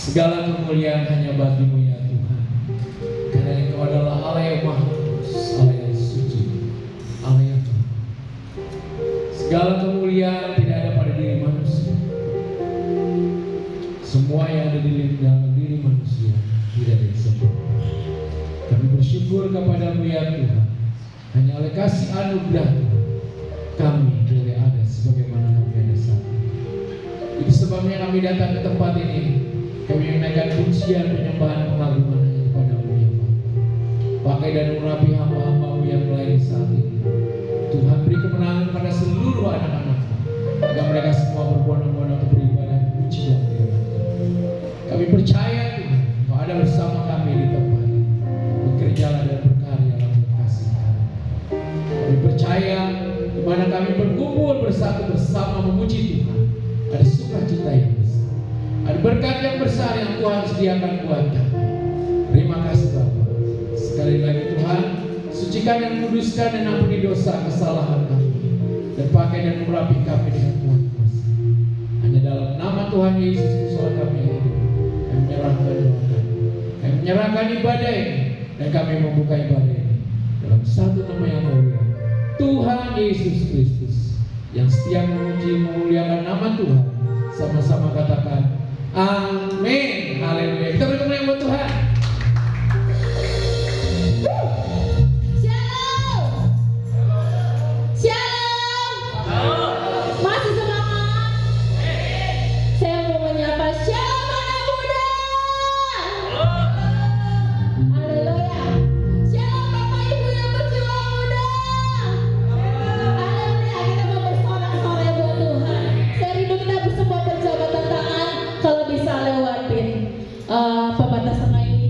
Segala kemuliaan hanya bagi-Mu ya Tuhan. Karena Engkau adalah Allah yang maha kudus, Allah yang suci, Allah yang baik. Segala kemuliaan tidak ada pada diri manusia. Semua yang ada di dalam diri manusia tidak ada yang sempurna. Kami bersyukur kepada-Mu ya Tuhan. Hanya oleh kasih anugerah kami boleh ada sebagaimana kami ada saat ini. Itu sebabnya kami datang ke tempat ini. Kami menaikkan pujian, penyembahan, pengagungan hanya kepada-Mu ya Bapa. Pakai dan urapi hamba-hamba-Mu yang melayani saat ini. Tuhan beri kemenangan pada seluruh anak-anak, agar mereka semua berbondong-bondong untuk beribadah puji dan firman. Kami percaya Tuhan, Kau ada bersama kami di tempat ini. Bekerjalah dan berkarya dalam kasih kami. Kami percaya di mana kami berkumpul bersatu bersama memuji Tuhan, ada sukacita yang besar, ada berkat yang besar yang Tuhan sediakan buat kami. Terima kasih Bapa. Sekali lagi Tuhan, sucikan dan kuduskan dan ampuni dosa kesalahan kami, dan pakai dan merapi kami dengan Tuhan kuasa. Hanya dalam nama Tuhan Yesus Kristus kami hidup. Kami menyerahkan doa kami, kami menyerahkan ibadah ini, dan kami membuka ibadah ini dalam satu nama yang mulia, Tuhan Yesus Kristus, yang setia memuji memuliakan nama Tuhan. Sama-sama katakan amin. Haleluya. Kita beri kemuliaan buat Tuhan. Masih semangat? Saya mau menyapa Shalom anak muda. Haleluya. Shalom Bapak Ibu yang berjuang muda. Haleluya. Kita mau bersorak-sorai buat Tuhan. Saya rindu kita semua berjabat tangan kalau bisa lewatin pembatasan ini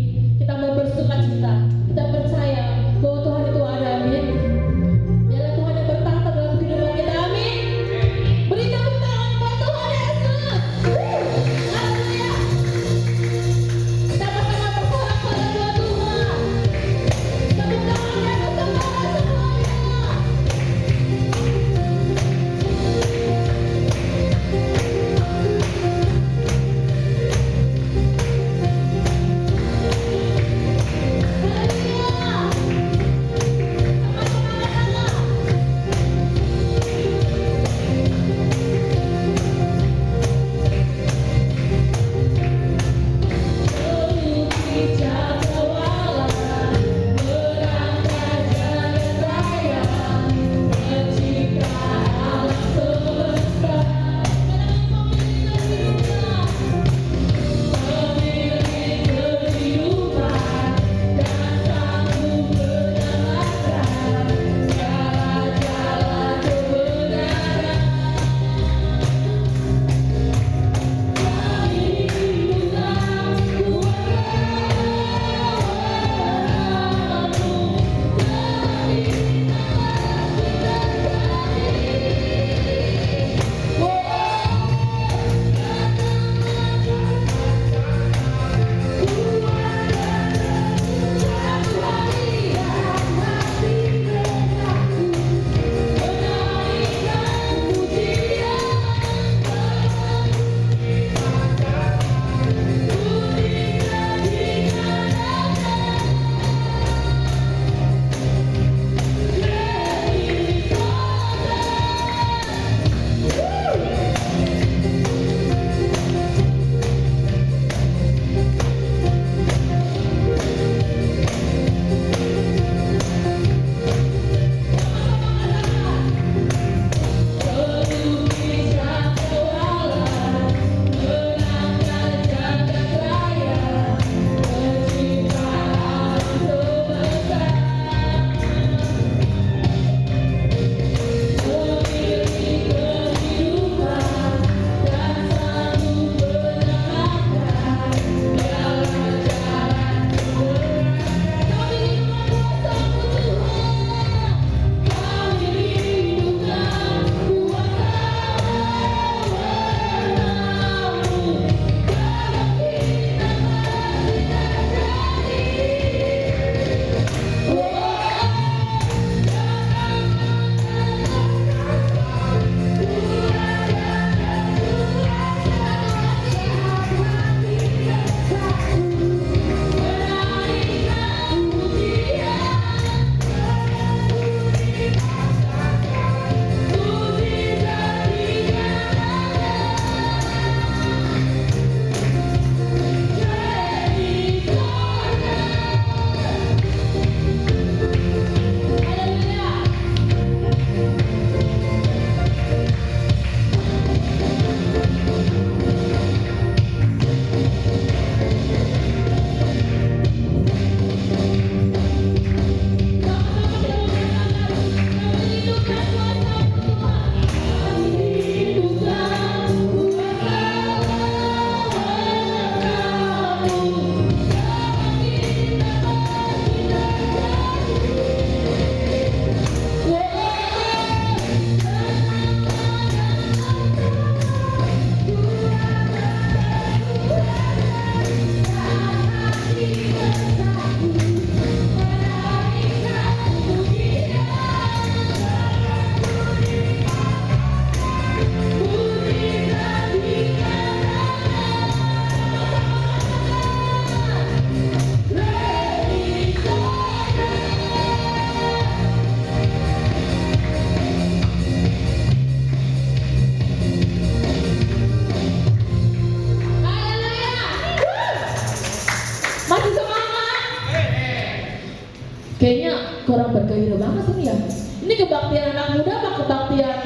Kayaknya kurang bergairah banget ini ya. Ini kebaktian anak muda apa kebaktian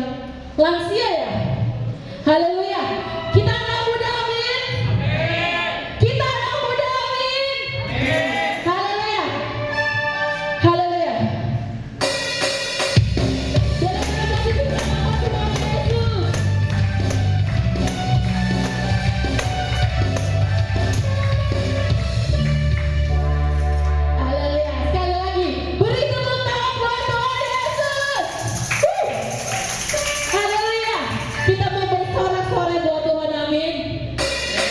lansia ya? Haleluya. Kita anak muda, amin. Kita anak muda, amin. Haleluya. Haleluya. Dalam nama Tuhan Yesus. Haleluya. Sekali lagi, beri tepuk tangan buat Tuhan Yesus. Haleluya. Kita mau bersorak-sorai buat Tuhan, amin.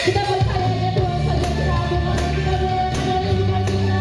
Kita percaya aja Tuhan saja kita ambil kita boleh dari bukan kita.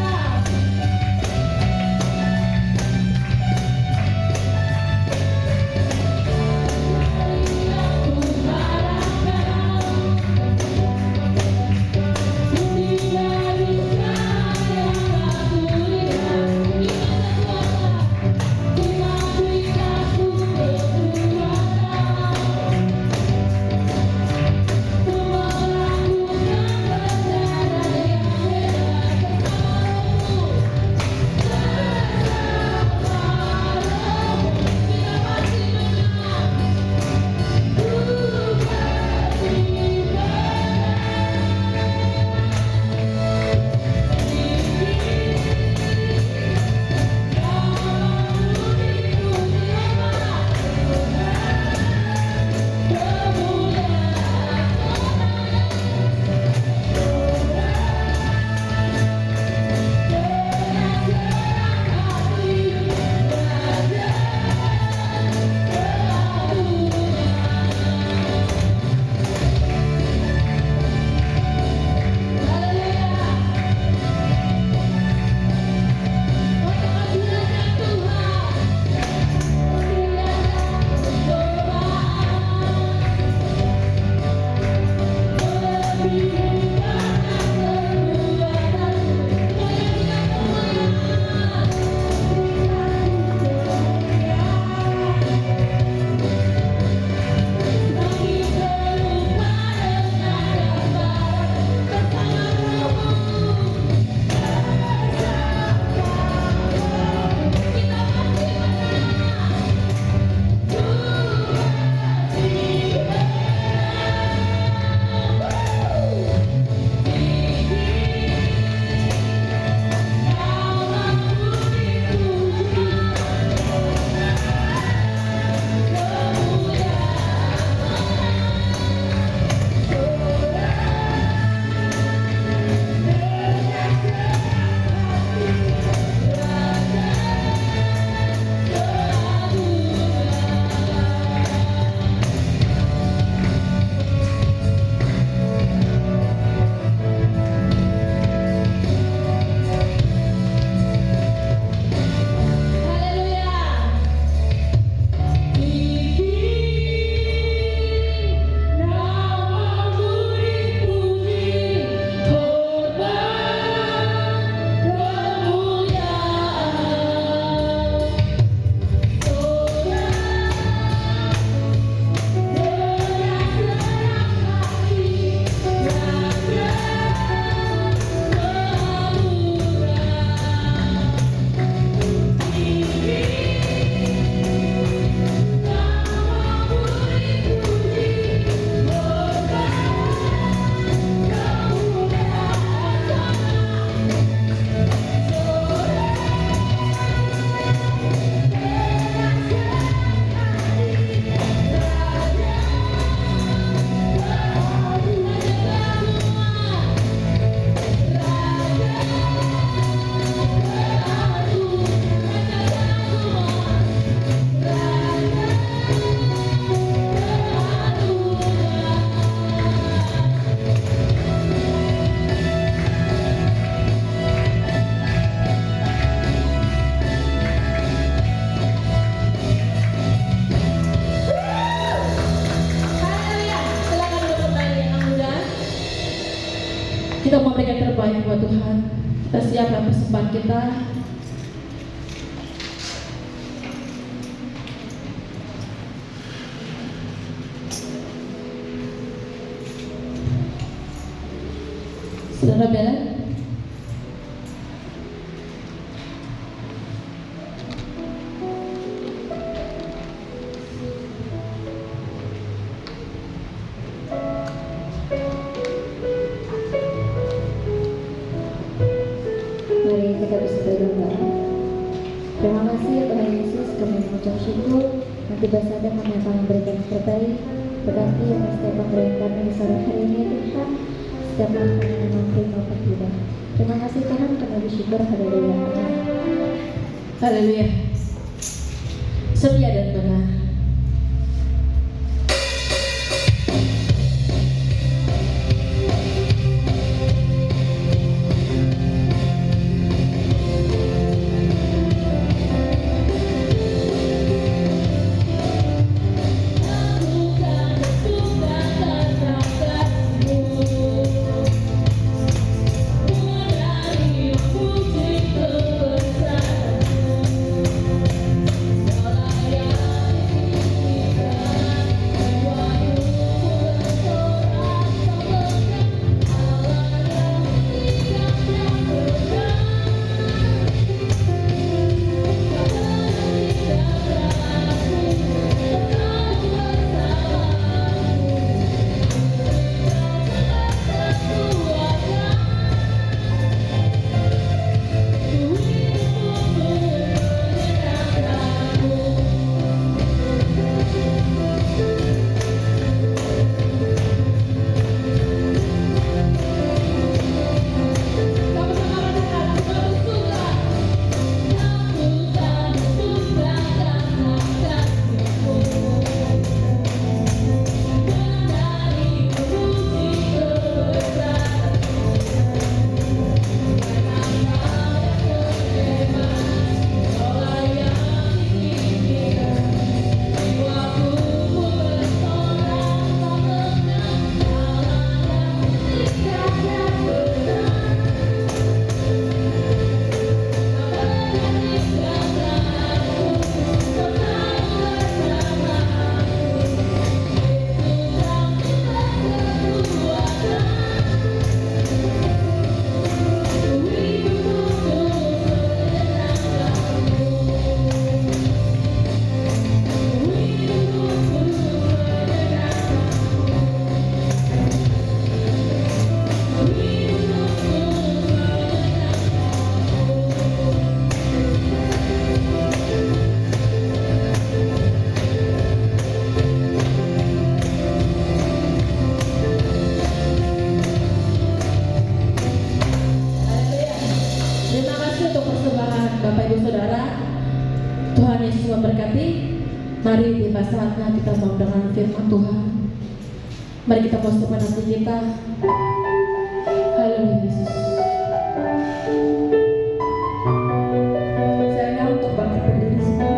Kita mau berikan terbaik buat Tuhan. Kita siapkan persembahan kita. Saudara Bella, sebagai doa. Terima kasih Tuhan Yesus, kami mengucap syukur. Nanti bersama kami akan memberikan yang terbaik. Berkati setiap pemberian kami di sore hari ini Tuhan. Setiap langkah yang mampu maupun tidak. Terima kasih Tuhan, kami bersyukur. Haleluya. Haleluya. Setia dan benar. Tuhan Yesus memberkati. Mari tiba saatnya kita mau dengan firman Tuhan. Mari kita posisikan hati kita. Haleluya Yesus. Saya untuk bangkit berdiri semua.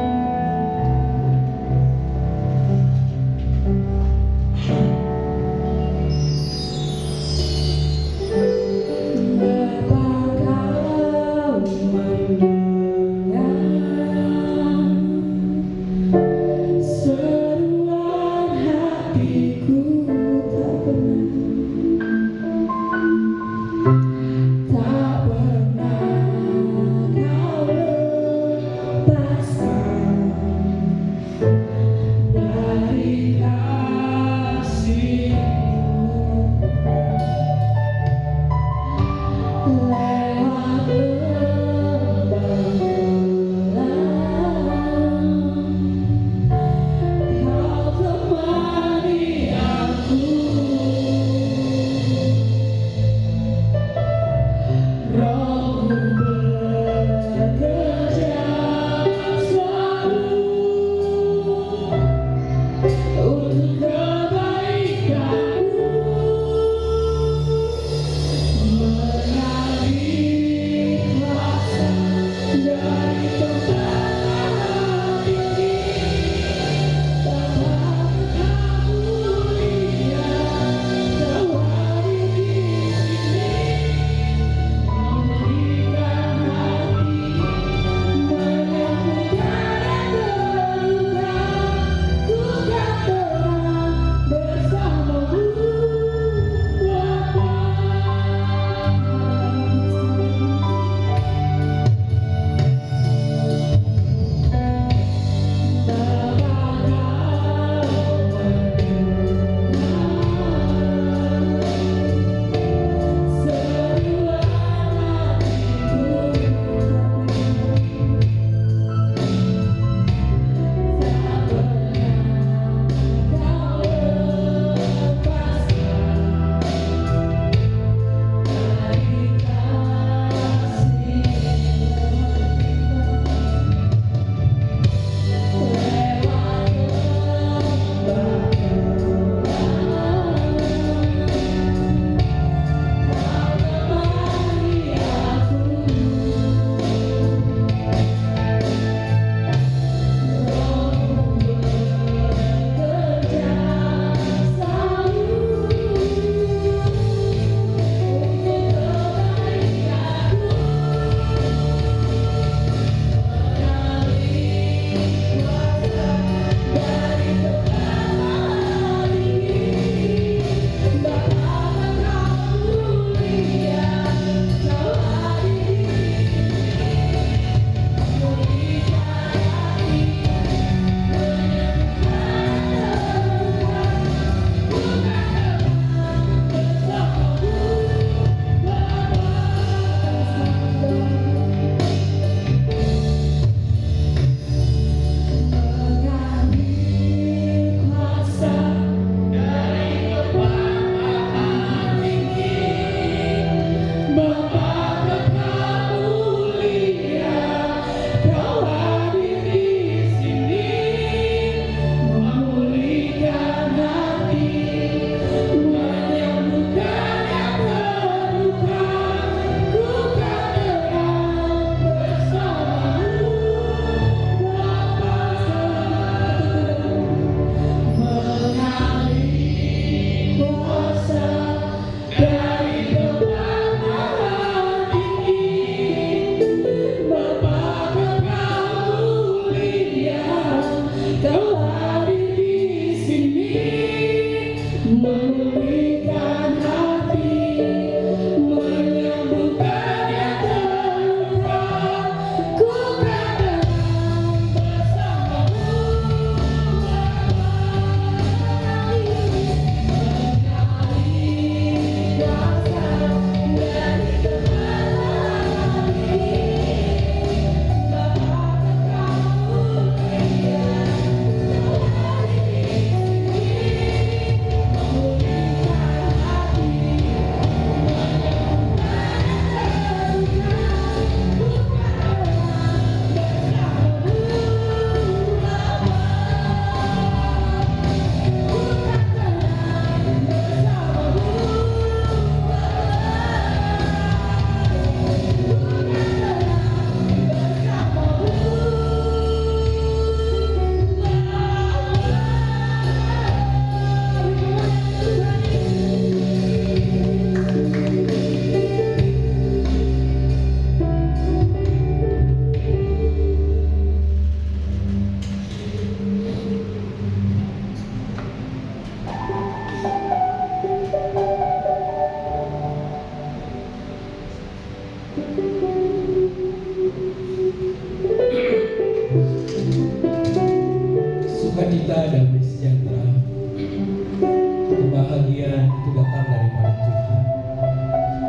itu datang daripada Tuhan,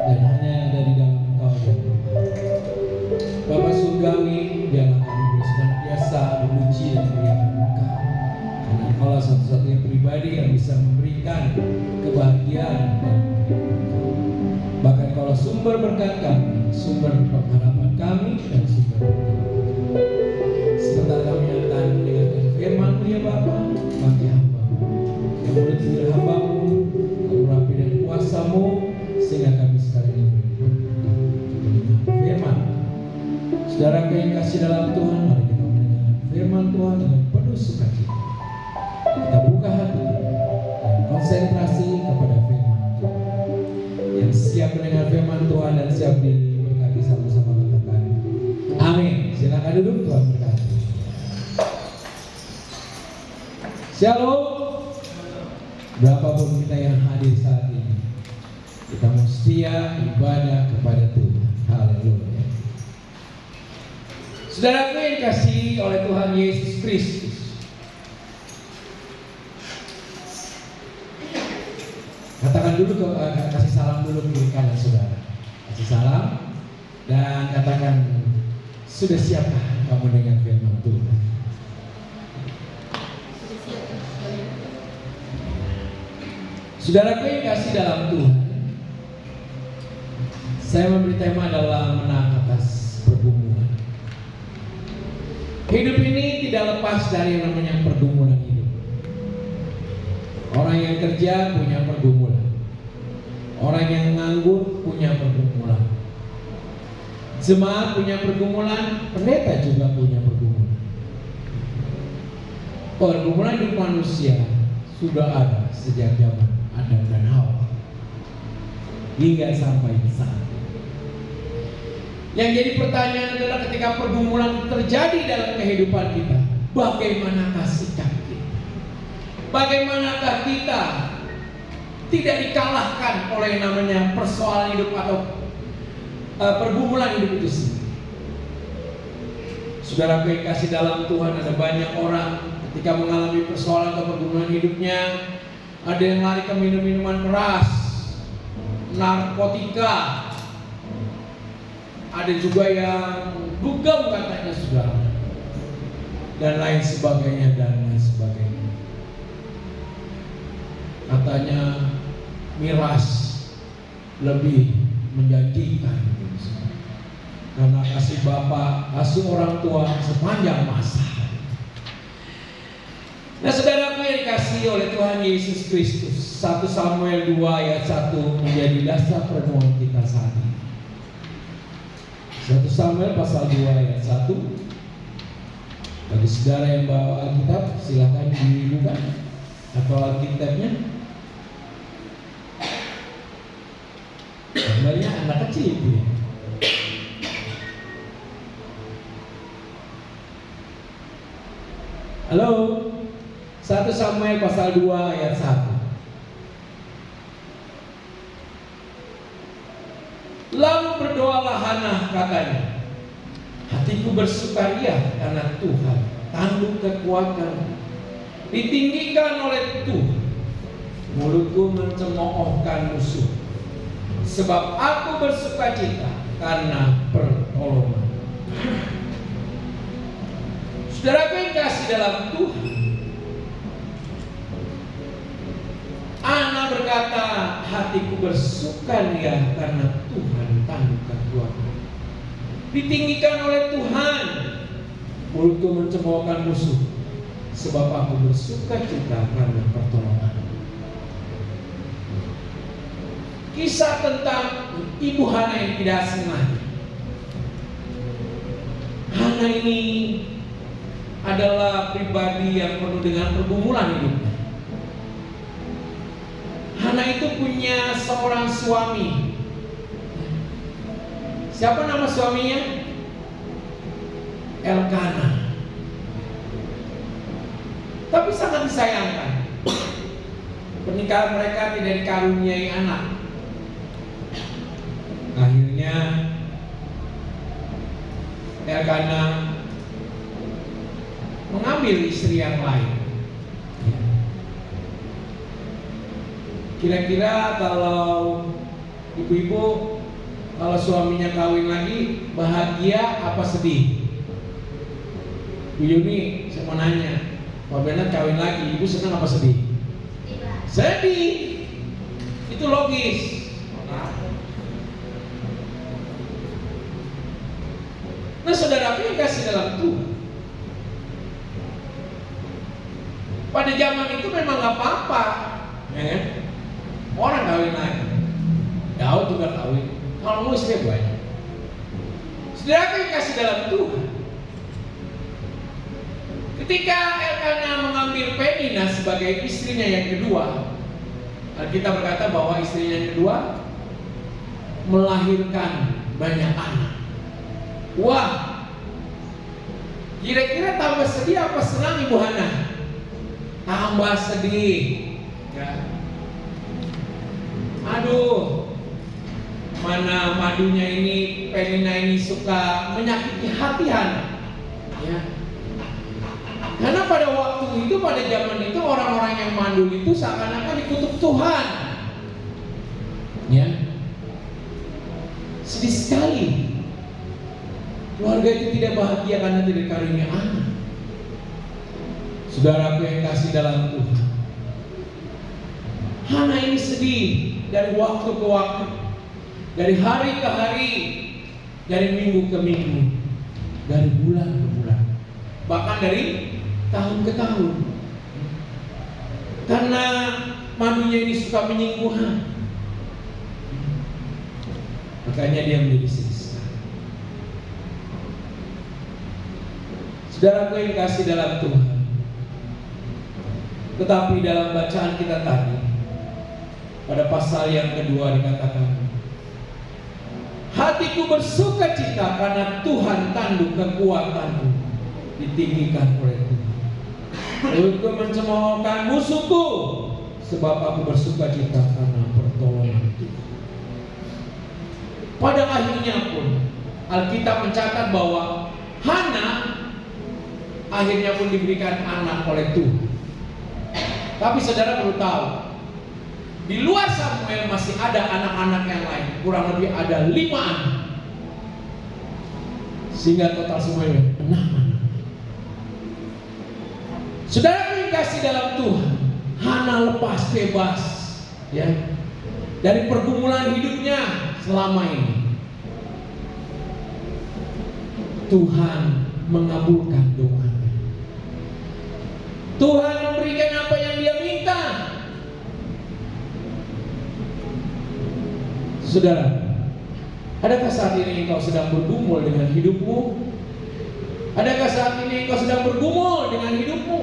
dan hanya yang dari dalam Engkau ya Tuhan. Bapa Surgawi, biarlah kami bersenantiasa memuji dan memuliakan Engkau, karena Engkaulah satu-satunya pribadi yang bisa memberikan kebahagiaan bagi Engkau. Bahkan Engkaulah sumber berkat kami, sumber pengharapan kami, dan sumber berkat. Sebentar kami akan mendengarkan firman-Mu ya Bapa, bagi hamba-Mu yang mulut bibir hamba-Mu, urapi dan kuasa-Mu, sehingga kami sekarang ini mendengar firman. Saudara yang kasih dalam Tuhan, mari kita mendengar firman Tuhan dengan penuh sukacita. Kita buka hati dan konsentrasi kepada firman Tuhan. Yang siap mendengar firman Tuhan dan siap diberkati, sama-sama katakan amin. Silakan duduk, Tuhan berkati. Shalom. Berapapun kita yang hadir saat ini, kita mau setia ibadah kepada Tuhan. Haleluya. Saudaraku yang dikasihi oleh Tuhan Yesus Kristus, katakan dulu, kasih salam dulu ke kanan saudara. Kasih salam dan katakan, sudah siapkah kamu dengan firman Tuhan? Saudaraku yang kasih dalam Tuhan, saya memberi tema adalah menang atas pergumulan. Hidup ini tidak lepas dari yang namanya pergumulan hidup. Orang yang kerja punya pergumulan, orang yang nganggur punya pergumulan, jemaat punya pergumulan, pendeta juga punya pergumulan. Pergumulan hidup manusia sudah ada sejak zaman Adam dan Hawa hingga sampai saat ini. Yang jadi pertanyaan adalah ketika pergumulan terjadi dalam kehidupan kita, bagaimanakah sikap kita? Bagaimanakah kita tidak dikalahkan oleh namanya persoalan hidup atau pergumulan hidup itu sendiri? Saudara yang kasih dalam Tuhan, ada banyak orang ketika mengalami persoalan atau pergumulan hidupnya, ada yang lari ke minum-minuman keras, narkotika, ada juga yang dugem katanya saudara, dan lain sebagainya dan lain sebagainya. Katanya miras lebih menjanjikan karena kasih bapak, kasih orang tua sepanjang masa. Nah saudaraku yang dikasihi oleh Tuhan Yesus Kristus, 1 Samuel 2 ayat 1 menjadi dasar perenungan kita saat ini. 1 Samuel pasal 2 ayat 1. Bagi saudara yang bawa Alkitab, silakan dibuka atau Alkitabnya. Gambarnya anak kecil itu ya. Halo, 1 Samuel pasal 2 ayat 1. Lalu berdoalah Hana, katanya, hatiku bersukaria karena Tuhan, tangguh kekuatan, ditinggikan oleh Tuhan, mulutku mencemoohkan musuh, sebab aku bersukacita karena pertolongan. Saudara yang kasih dalam Tuhan, Ana berkata, hatiku bersukaria karena Tuhan, tangguh kekuatan, ditinggikan oleh Tuhan, mulutku mencemoohkan musuh, sebab aku bersukacita karena pertolongan. Kisah tentang Ibu Hana yang tidak asing lagi. Hana ini adalah pribadi yang penuh dengan pergumulan hidupnya. Hana itu punya seorang suami. Siapa nama suaminya? Elkana. Tapi sangat disayangkan, pernikahan mereka tidak dikaruniai anak. Akhirnya Elkana mengambil istri yang lain. Kira-kira kalau ibu-ibu, kalau suaminya kawin lagi, bahagia apa sedih? Bu Yuni, saya mau nanya, Pak Bernard kawin lagi, ibu senang apa sedih? Sedih. Itu logis. Nah, saudaraku yang kasih dalam Tuhan, pada zaman itu memang gak apa-apa, ya kan? Orang kawin lagi, Daud juga kawin. Kalau mau istri banyak. Saudaraku yang kasih dalam Tuhan, ketika Elkana mengambil Penina sebagai istrinya yang kedua, Alkitab berkata bahwa istrinya yang kedua melahirkan banyak anak. Wah, kira-kira tambah sedih apa senang Ibu Hana? Tambah sedih, ya. Aduh, mana madunya ini, Penina ini suka menyakiti hati Hana, ya. Karena pada waktu itu, pada zaman itu, orang-orang yang mandul itu seakan-akan dikutuk Tuhan, ya. Sedih sekali. Keluarga itu tidak bahagia karena tidak karunia anak. Saudaraku yang kasih dalam Tuhan, Hana ini sedih dari waktu ke waktu, dari hari ke hari, dari minggu ke minggu, dari bulan ke bulan, bahkan dari tahun ke tahun. Karena madunya ini suka menyinggung hati, makanya dia menjadi sedih. Saudaraku yang kasih dalam Tuhan, tetapi dalam bacaan kita tadi, pada pasal yang kedua dikatakan, hatiku bersuka cita karena Tuhan tanduk kekuatanku, ditinggikan oleh Tuhan. Mulutku mencemoohkan musuhku, sebab aku bersuka cita karena pertolongan Tuhan. Pada akhirnya pun Alkitab mencatat bahwa Hana akhirnya pun diberikan anak oleh Tuhan. Tapi saudara perlu tahu, di luar Samuel masih ada anak-anak yang lain, kurang lebih ada 5 anak, sehingga total semuanya 6 anak. Saudara yang kasih dalam Tuhan, Hana lepas bebas, ya, dari pergumulan hidupnya selama ini. Tuhan mengabulkan doa. Tuhan memberikan apa yang dia minta. Saudara, adakah saat ini engkau sedang bergumul dengan hidupmu? Adakah saat ini engkau sedang bergumul dengan hidupmu?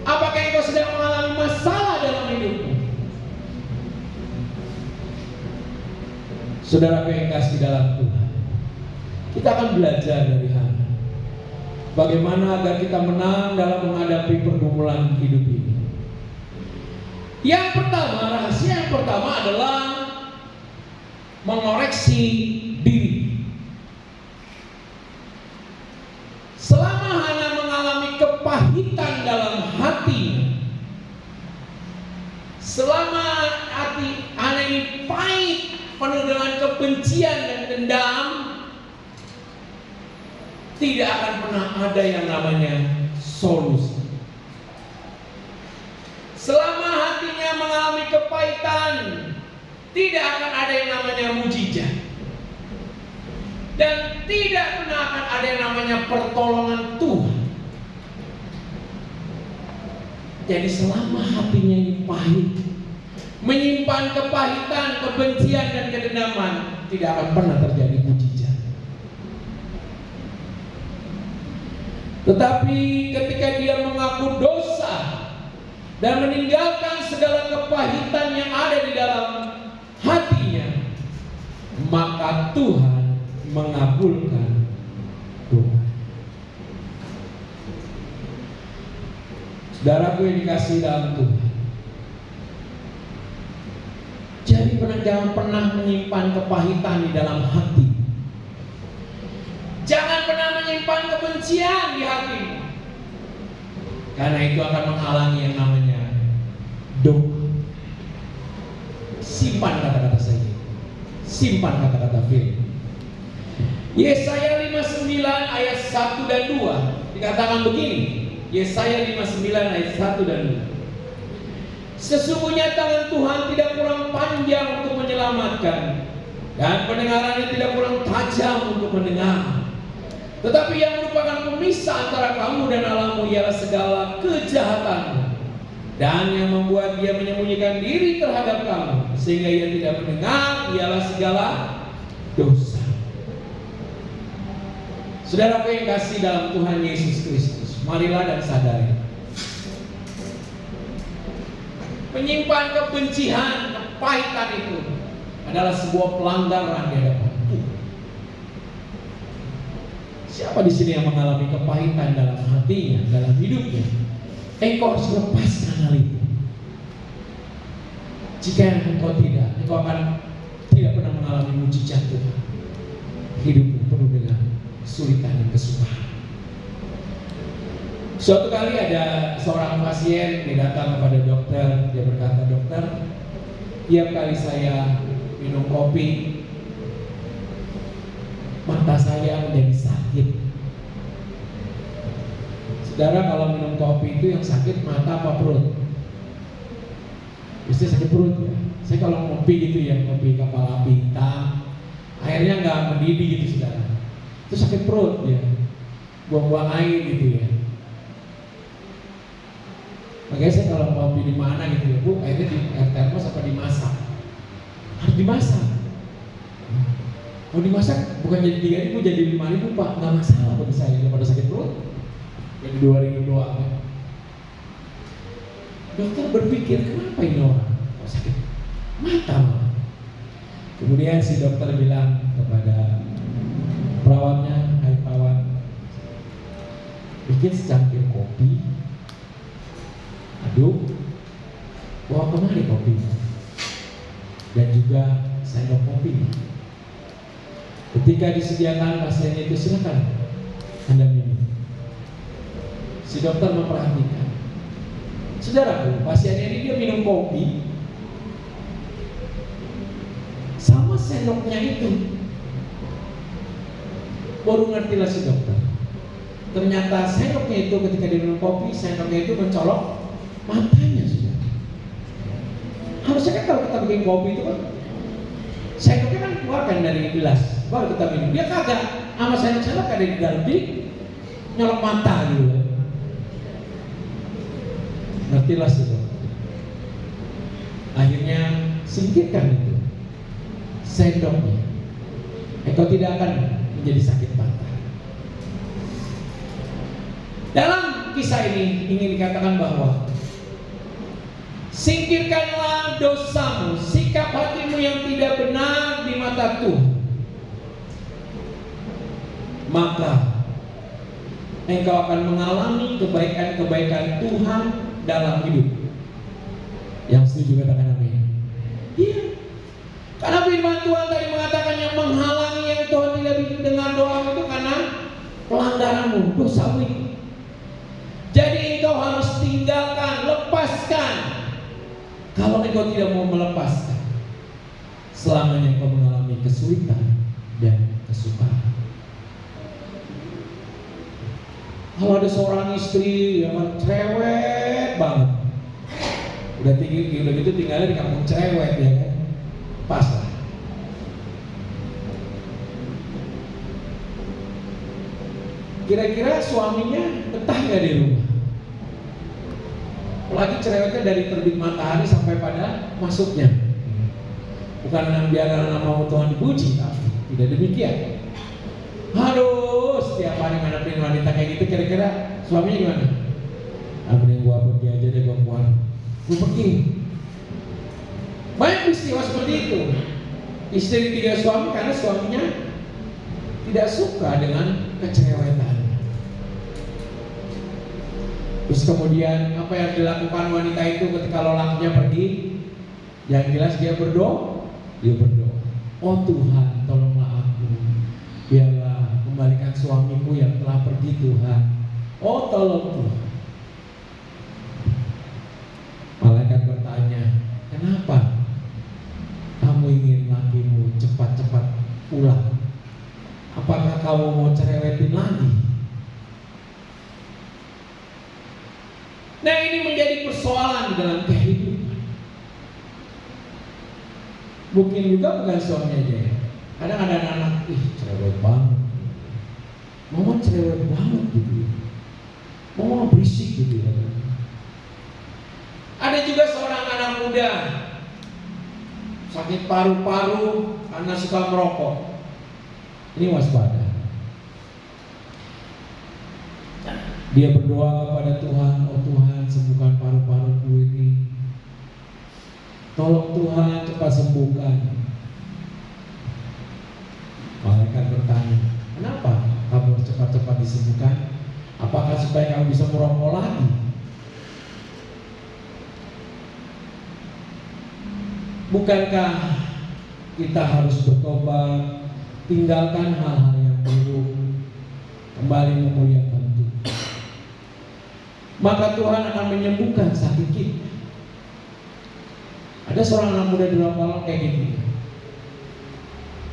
Apakah engkau sedang mengalami masalah dalam hidupmu? Saudara yang kasih dalam Tuhan, kita akan belajar dari Hana. Bagaimana agar kita menang dalam menghadapi pergumulan hidup ini. Yang pertama, rahasia yang pertama adalah mengoreksi diri. Selama Hana mengalami kepahitan dalam hati, selama hati Hana ini pahit, penuh dengan kebencian dan dendam, tidak akan pernah ada yang namanya solusi. Selama hatinya mengalami kepahitan, tidak akan ada yang namanya mujizat, dan tidak pernah akan ada yang namanya pertolongan Tuhan. Jadi selama hatinya ini pahit, menyimpan kepahitan, kebencian dan kedendaman, tidak akan pernah terjadi mujizat. Tetapi ketika dia mengaku dosa dan meninggalkan segala kepahitan yang ada di dalam hatinya, maka Tuhan mengabulkan doa. Saudaraku yang dikasihi dalam Tuhan, jadi jangan pernah menyimpan kepahitan di dalam hati. Jangan pernah menyimpan kebencian di hatimu, karena itu akan menghalangi yang namanya doa. simpan kata-kata saya. Simpan kata-kata firman. Yesaya 59 ayat 1 dan 2 dikatakan begini. Yesaya 59 ayat 1 dan 2. Sesungguhnya tangan Tuhan tidak kurang panjang untuk menyelamatkan, dan pendengarannya tidak kurang tajam untuk mendengar. Tetapi yang merupakan pemisah antara kamu dan Allahmu ialah segala kejahatanmu, dan yang membuat dia menyembunyikan diri terhadap kamu sehingga ia tidak mendengar ialah segala dosa. Saudaraku yang kasih dalam Tuhan Yesus Kristus, marilah dan sadari, menyimpan kebencian, kepahitan itu adalah sebuah pelanggaran di hadapan Tuhan. Siapa di sini yang mengalami kepahitan dalam hatinya, dalam hidupnya? Engkau harus lepaskan hal itu. Jika engkau tidak, engkau akan tidak pernah mengalami mujizat Tuhan. Hidupmu penuh dengan kesulitan dan kesukaran. Suatu kali ada seorang pasien yang datang kepada dokter. Dia berkata, dokter, tiap kali saya minum kopi, mata saya menjadi sakit. Saudara, kalau minum kopi itu yang sakit mata apa perut? Biasanya sakit perut ya. Saya kalau ngopi gitu ya, ngopi kepala api hitam, airnya nggak mendidih gitu saudara, itu sakit perut ya, buang-buang air gitu ya. Makanya saya kalau ngopi di mana gitu ya, bu, airnya di air termos apa dimasak? Harus dimasak. Mau dimasak bukan jadi 3.000 jadi 5.000 pak, nggak masalah bagi saya daripada sakit perut. Jadi 2.000 doang ya. Dokter berpikir, kenapa ini orang kok sakit mata malah. Kemudian si dokter bilang kepada perawatnya, hai perawat, bikin secangkir kopi, aduk, bawa kemari kopinya, dan juga sendok kopi. Ketika disediakan pasiennya itu, silakan Anda minum. Si dokter memperhatikan. Saudaraku, pasiennya ini dia minum kopi sama sendoknya itu. Baru ngertilah si dokter. Ternyata sendoknya itu ketika dia minum kopi, sendoknya itu mencolok matanya sudah. Harusnya kan kalau kita bikin kopi itu kan sendoknya kan keluarkan dari gelas, baru kita minum. Dia kagak, sama sendok ada di dalam nyolok mata gitu. Ngertilah sih dokter. Akhirnya singkirkan itu sendoknya. Engkau tidak akan menjadi sakit mata. Dalam kisah ini ingin dikatakan bahwa singkirkanlah dosamu, sikap hatimu yang tidak benar di mata Tuhan, maka engkau akan mengalami kebaikan-kebaikan Tuhan dalam hidup. Yang setuju katakan amin. Iya. Karena firman Tuhan tadi mengatakan yang menghalangi yang Tuhan tidak bikin dengar doa itu karena pelanggaranmu, dosamu itu. Jadi engkau harus tinggalkan, lepaskan. Kalau engkau tidak mau melepaskan, selamanya engkau mengalami kesulitan dan kesukaran. Kalau ada seorang istri yang cerewet banget, udah tinggi, udah gitu tinggalnya di kampung cerewet ya kan, pas lah. Kira-kira suaminya betah nggak di rumah? Apalagi cerewetnya dari terbit matahari sampai pada masuknya. Bukan biar nama Tuhan dipuji, tapi tidak demikian. Aduh, setiap hari ngadepin wanita kayak gitu, kira-kira suaminya gimana? Mending gua pergi aja deh, gua keluar. Gua pergi. Banyak peristiwa seperti itu. Istri tidak suami karena suaminya tidak suka dengan kecerewetan. Terus kemudian apa yang dilakukan wanita itu ketika lelakinya pergi? Yang jelas dia berdoa. Oh Tuhan, tolonglah aku. Biarlah kembalikan suamiku yang telah pergi Tuhan. Oh tolong Tuhan. Malaikat bertanya, kenapa ulang. Apakah kamu mau cerewetin lagi? Nah, ini menjadi persoalan di dalam kehidupan. Mungkin juga bukan suami aja ya. Kadang ada anak, cerewet banget. Mama cerewet banget gitu. Mama berisik gitu ya. Ada juga seorang anak muda sakit paru-paru karena suka merokok. Ini waspada. Dia berdoa kepada Tuhan, oh Tuhan sembuhkan paru-paruku ini. Tolong Tuhan cepat sembuhkan. Malaikat bertanya, kenapa kamu cepat-cepat disembuhkan? Apakah supaya kamu bisa merokok lagi? Bukankah kita harus bertobat, tinggalkan hal-hal yang buruk, kembali memuliakan Tuhan? Maka Tuhan akan menyembuhkan sakit kita. Ada seorang anak muda di Lampang kayak gini,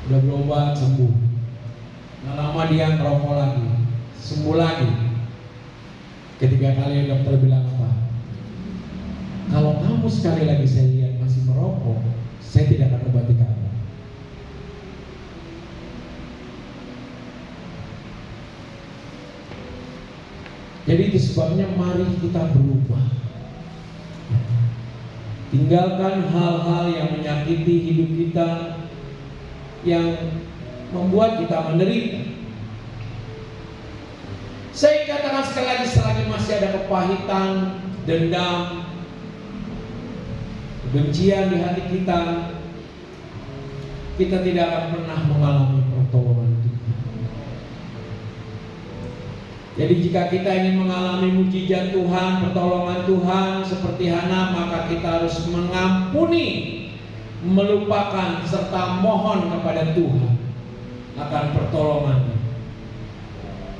udah berobat sembuh, nggak lama dia ngerokok lagi, sembuh lagi. Ketiga kali dokter bilang apa? Kalau kamu sekali lagi saya lihat masih merokok, saya tidak akan obati kamu. Jadi itu sebabnya mari kita berubah. Tinggalkan hal-hal yang menyakiti hidup kita, yang membuat kita menderita. Saya katakan sekali lagi, selagi masih ada kepahitan, dendam, kebencian di hati kita, kita tidak akan pernah mengalami pertolongan Tuhan. Jadi jika kita ingin mengalami mujizat Tuhan, pertolongan Tuhan seperti Hana, maka kita harus mengampuni, melupakan serta mohon kepada Tuhan akan pertolongannya.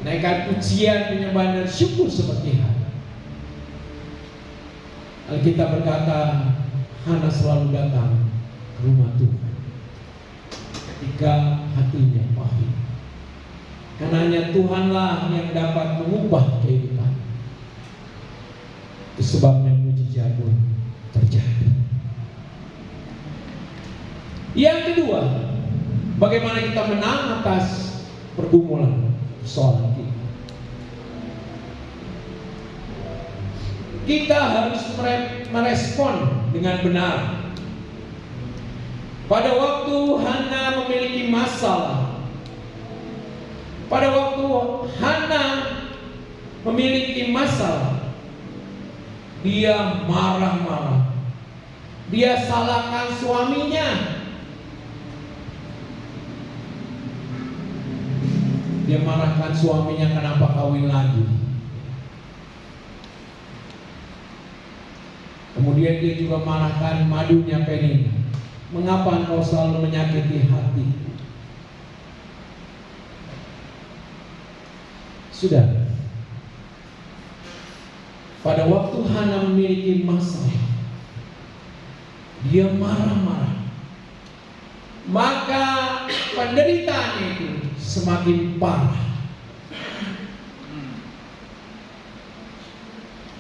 Naikkan pujian, penyembahan dan syukur seperti Hana. Alkitab berkata, Hana selalu datang ke rumah Tuhan ketika hatinya pahit. Karena hanya Tuhanlah yang dapat mengubah kehidupan. Itu sebabnya mujizat pun terjadi. Yang kedua, bagaimana kita menang atas pergumulan persoalan kita. Kita harus merespon dengan benar. Pada waktu Hana memiliki masalah, pada waktu Hana memiliki masalah, dia marah-marah. Dia salahkan suaminya. Dia marahkan suaminya, kenapa kawin lagi. Kemudian dia juga marahkan madunya Penina. Mengapa engkau selalu menyakiti hati? Sudah. Pada waktu Hana memiliki masalah, dia marah-marah. Maka penderitaannya itu semakin parah.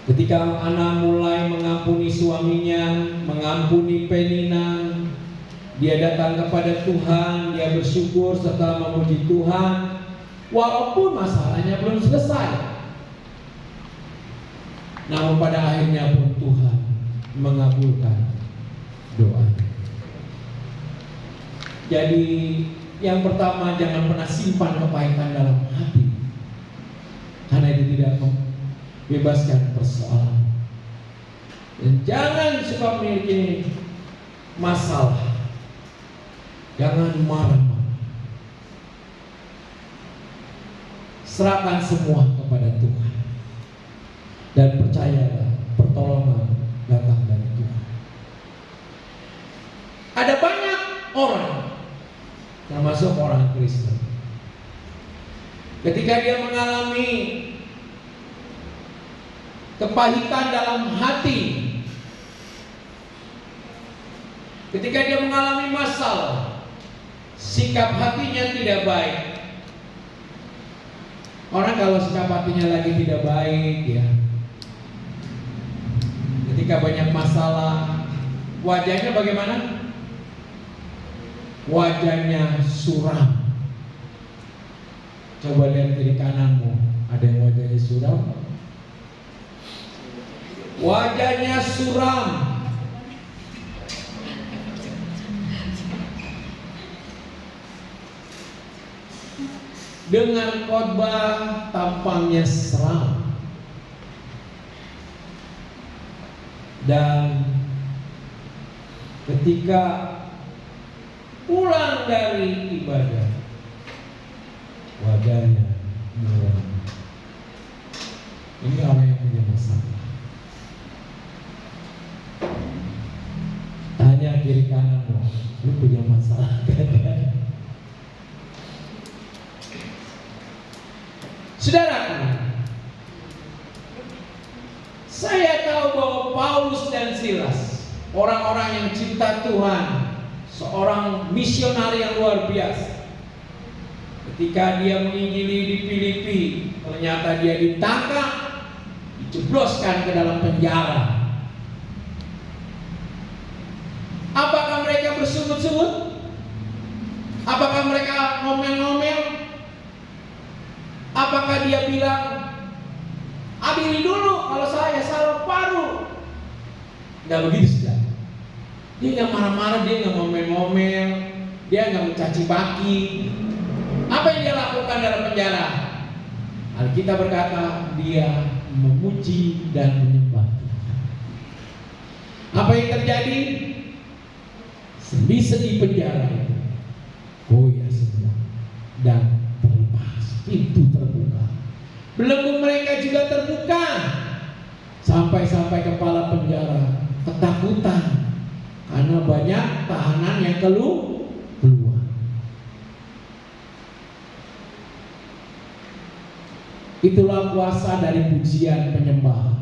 Ketika Hana mulai mengampuni suaminya, mengampuni Penina, dia datang kepada Tuhan, dia bersyukur serta memuji Tuhan. Walaupun masalahnya belum selesai, namun pada akhirnya pun Tuhan mengabulkan doa. Jadi yang pertama, jangan pernah simpan kepahitan dalam hati, karena itu tidak membebaskan persoalan. Dan jangan suka memiliki masalah, jangan marah-marah. Serahkan semua kepada Tuhan dan percayalah pertolongan datang dari Tuhan. Ada banyak orang, termasuk orang Kristen, ketika dia mengalami kepahitan dalam hati, ketika dia mengalami masalah, sikap hatinya tidak baik. Orang kalau sikap hatinya lagi tidak baik ya, ketika banyak masalah, wajahnya bagaimana? Wajahnya suram. Coba lihat kiri kananmu, ada yang wajahnya suram? Wajahnya suram. Dengan khotbah tampangnya seram. Dan ketika pulang dari ibadah, wajahnya muram. Ini orang yang punya masalah. Tanya kiri kananmu, lu punya masalah kan? Saudaraku, saya tahu bahwa Paulus dan Silas, orang-orang yang cinta Tuhan, seorang misionari yang luar biasa. Ketika dia menginjili di Filipi, ternyata dia ditangkap, dijebloskan ke dalam penjara. Apakah mereka bersungut-sungut? Apakah mereka ngomel-ngomel? Apakah dia bilang, adili dulu kalau saya salah paruh? Nggak begitu sudah. Dia nggak marah-marah, dia nggak ngomel-ngomel, dia nggak mencaci maki. Apa yang dia lakukan dalam penjara? Alkitab berkata dia memuji dan menyembah Tuhan. Apa yang terjadi? Sendi-sendi penjara itu goyah semua dan pintu terbuka. Belenggu mereka juga terbuka. Sampai-sampai kepala penjara ketakutan karena banyak tahanan yang keluar. Itulah kuasa dari pujian penyembahan.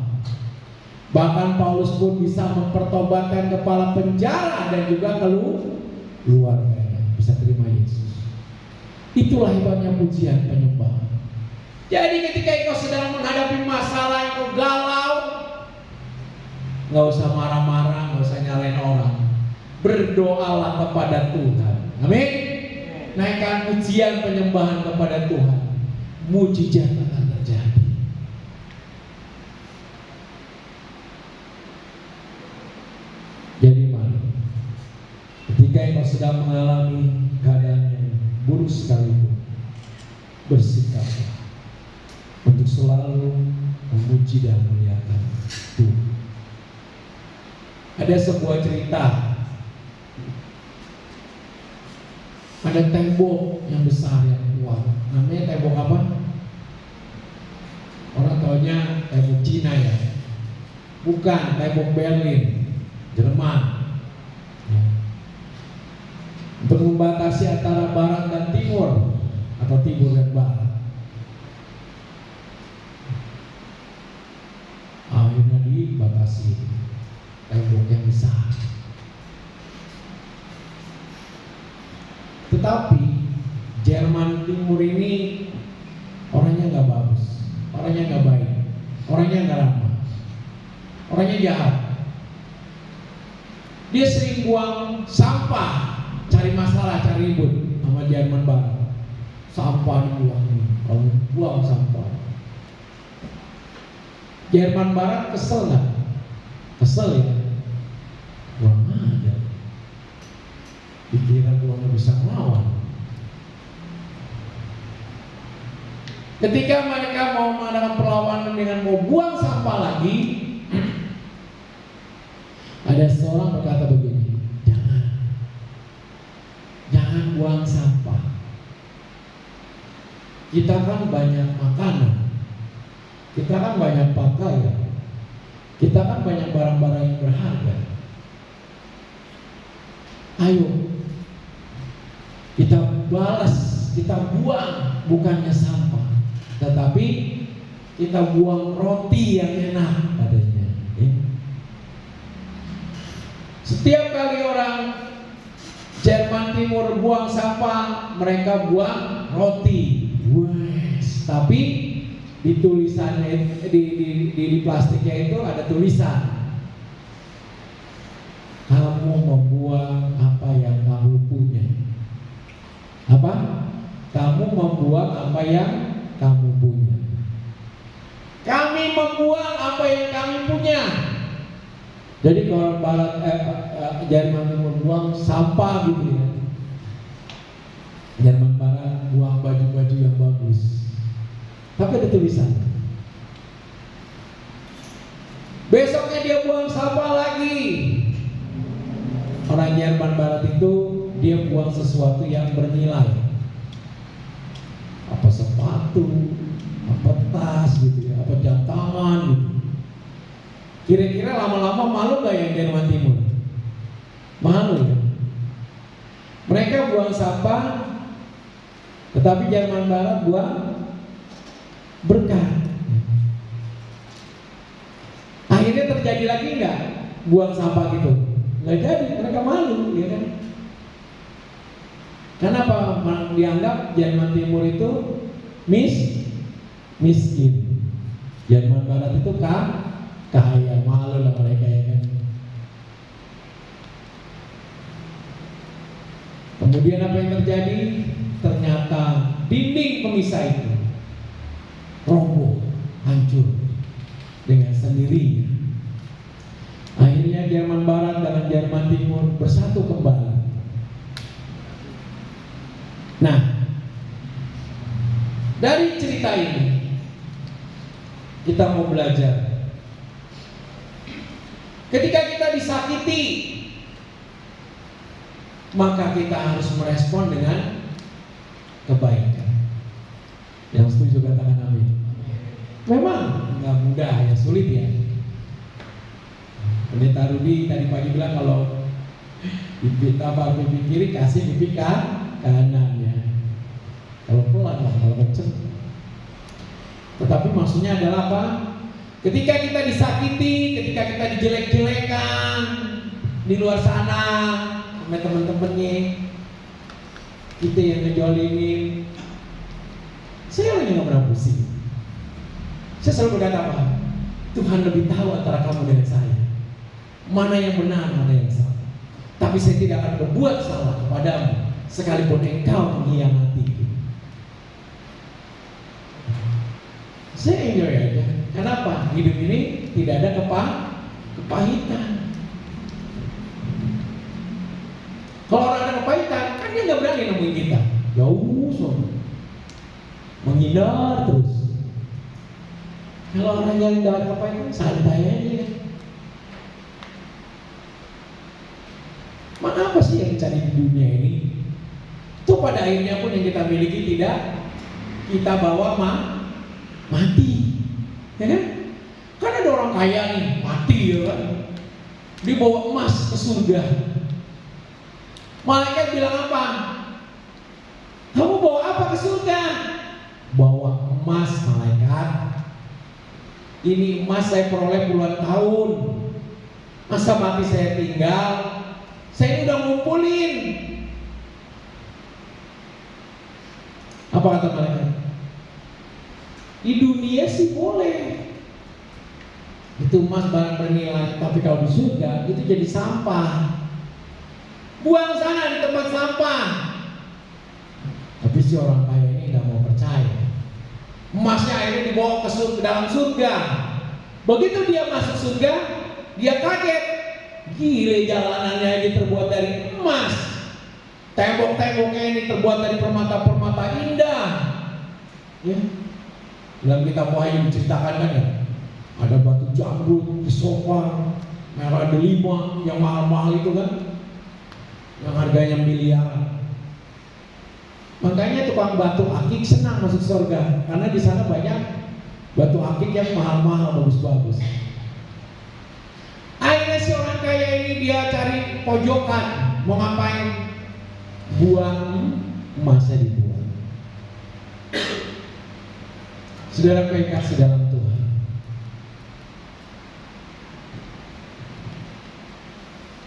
Bahkan Paulus pun bisa mempertobatkan kepala penjara dan juga keluarganya bisa terima Yesus. Itulah hebatnya pujian penyembahan. Jadi ketika engkau sedang menghadapi masalah yang kau galau, nggak usah marah-marah, nggak usah nyalain orang. Berdoalah kepada Tuhan. Amin. Naikkan pujian penyembahan kepada Tuhan. Mujizat akan terjadi. Jadi mari, ketika engkau sedang mengalami keadaan yang buruk sekalipun, bersikaplah untuk selalu memuji dan memuliakan Tuhan. Ada sebuah cerita, ada tembok yang besar yang kuat. Namanya tembok apa? Orang taunya tembok Cina ya. Bukan, tembok Berlin, Jerman. Untuk membatasi antara barat dan timur atau timur dan barat. Akhirnya dibatasi tembok yang besar. Tetapi Jerman Timur ini orangnya nggak bagus, orangnya nggak baik, orangnya nggak ramah, orangnya jahat. Dia sering buang sampah, cari masalah, cari ribut sama Jerman Barat. Sampah dibuang, kalau buang sampah. Jerman Barat kesel nggak? Kesel ya. Buang aja. Dikira buangnya bisa melawan. Ketika mereka mau mengadakan perlawanan dengan mau buang sampah lagi, ada seorang berkata begini, jangan buang sampah. Kita kan banyak makanan, kita kan banyak pakaian, kita kan banyak barang-barang yang berharga. Ayo kita balas, kita buang bukannya sampah, tetapi kita buang roti yang enak katanya. Setiap kali orang Jerman Timur buang sampah, mereka buang roti. Wes, tapi di tulisannya di plastiknya itu ada tulisan, kamu membuang apa yang kamu punya. Apa? Kamu membuang apa yang kamu punya. Kami membuang apa yang kami punya. Jadi kalau Barat Jerman membuang sampah gitu ya. Jerman Barat buang baju-baju yang bagus. Tapi ada tulisan. Besoknya dia buang sampah lagi. Orang Jerman Barat itu dia buang sesuatu yang bernilai. Apa sepatu, apa tas gitu ya, apa jam tangan gitu. Kira-kira lama-lama malu gak yang Jerman Timur? Malu ya. Mereka buang sampah, tetapi Jerman Barat buang berkah. Akhirnya terjadi lagi nggak buang sampah gitu? Nggak jadi, mereka malu, ya kan? Kenapa dianggap Jerman Timur itu miskin? Jerman Barat itu kaya, malu lah mereka, ya kan? Kemudian apa yang terjadi? Ternyata dinding pemisah itu roboh, hancur dengan sendirinya. Akhirnya Jerman Barat dan Jerman Timur bersatu kembali. Nah, dari cerita ini kita mau belajar. Ketika kita disakiti, maka kita harus merespon dengan kebaikan. Yang setuju katakan amin. Memang nggak mudah ya, sulit ya. Pendeta Rudi tadi pagi bilang kalau pipi tabak pipi kiri, kasih pipi kanan ya. Kalau pelan lah, kalau kenceng. Tetapi maksudnya adalah apa? Ketika kita disakiti, ketika kita dijelek-jelekan di luar sana sama teman-temannya, kita yang ngejolimin, saya orangnya nggak pernah pusing. Saya selalu berkata apa? Tuhan lebih tahu antara kamu dan saya, mana yang benar, mana yang salah. Tapi saya tidak akan berbuat salah kepadamu, sekalipun engkau mengkhianati. Saya enjoy aja. Kenapa? Hidup ini tidak ada kepahitan. Kalau orang ada kepahitan, kan dia nggak berani nemuin kita. Jauh, so. Menghindar terus. Kalau orang yang nggak ada kepahitan, santai aja. Mana apa sih yang dicari di dunia ini? Itu pada akhirnya pun yang kita miliki tidak kita bawa mati, ya kan? Kan ada orang kaya nih mati ya kan? Dibawa emas ke surga. Malaikat bilang apa? Kamu bawa apa ke surga? Bawa emas, malaikat. Ini emas saya peroleh puluhan tahun. Masa mati saya tinggal? Saya udah ngumpulin. Apa kata malaikat? Di dunia sih boleh. Itu emas barang bernilai, tapi kalau di surga itu jadi sampah. Buang sana di tempat sampah. Tapi si orang kaya ini nggak mau percaya. Emasnya akhirnya dibawa ke dalam surga. Begitu dia masuk surga, dia kaget. Gile, jalanannya ini terbuat dari emas. Tembok-temboknya ini terbuat dari permata-permata indah. Ya. Dalam kitab Wahyu diceritakan kan ya, ada batu jamrut, sofa, merah delima yang mahal-mahal itu kan, yang harganya miliaran. Makanya tukang batu akik senang masuk surga, karena di sana banyak batu akik yang mahal-mahal, bagus-bagus. Akhirnya si orang kaya ini dia cari pojokan, mau ngapain? Buang emasnya dibuang. Saudara kekasih dalam Tuhan,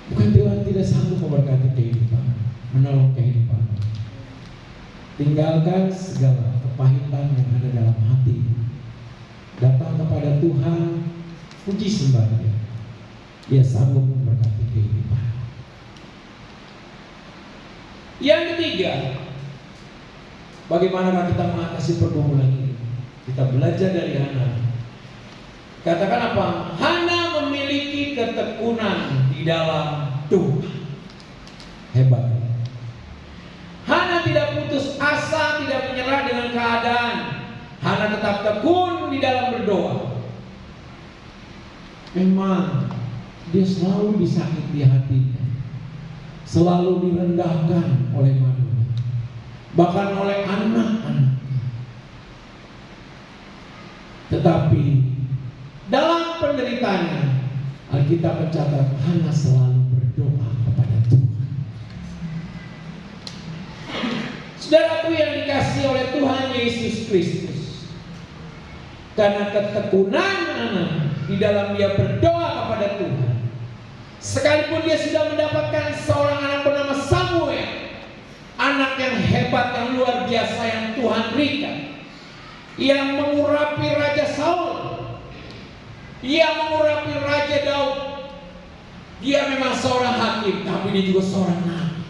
bukan Tuhan tidak sanggup memberkati kehidupan. menolong kehidupan. Tinggalkan segala kepahitan yang ada dalam hati. Datang kepada Tuhan, puji sembah Dia. Dia sanggup memberkati kehidupan. Yang ketiga, bagaimana kita mengatasi pergumulan ini? Kita belajar dari Hana. Katakan apa? Hana memiliki ketekunan di dalam Tuhan. Hebat. Hana tidak putus asa, tidak menyerah dengan keadaan. Hana tetap tekun di dalam berdoa. Memang dia selalu disakiti hatinya, selalu direndahkan oleh manusia, bahkan oleh anak-anak. Tetapi dalam penderitaannya, Alkitab mencatat Hana selalu berdoa kepada Tuhan. Saudaraku yang dikasihi oleh Tuhan Yesus Kristus, karena ketekunan Hana di dalam dia berdoa kepada Tuhan, sekalipun dia sudah mendapatkan seorang anak bernama Samuel, anak yang hebat, yang luar biasa yang Tuhan berikan, yang mengurapi Raja Saul, ia mengurapi Raja Daud. Dia memang seorang hakim, tapi dia juga seorang nabi.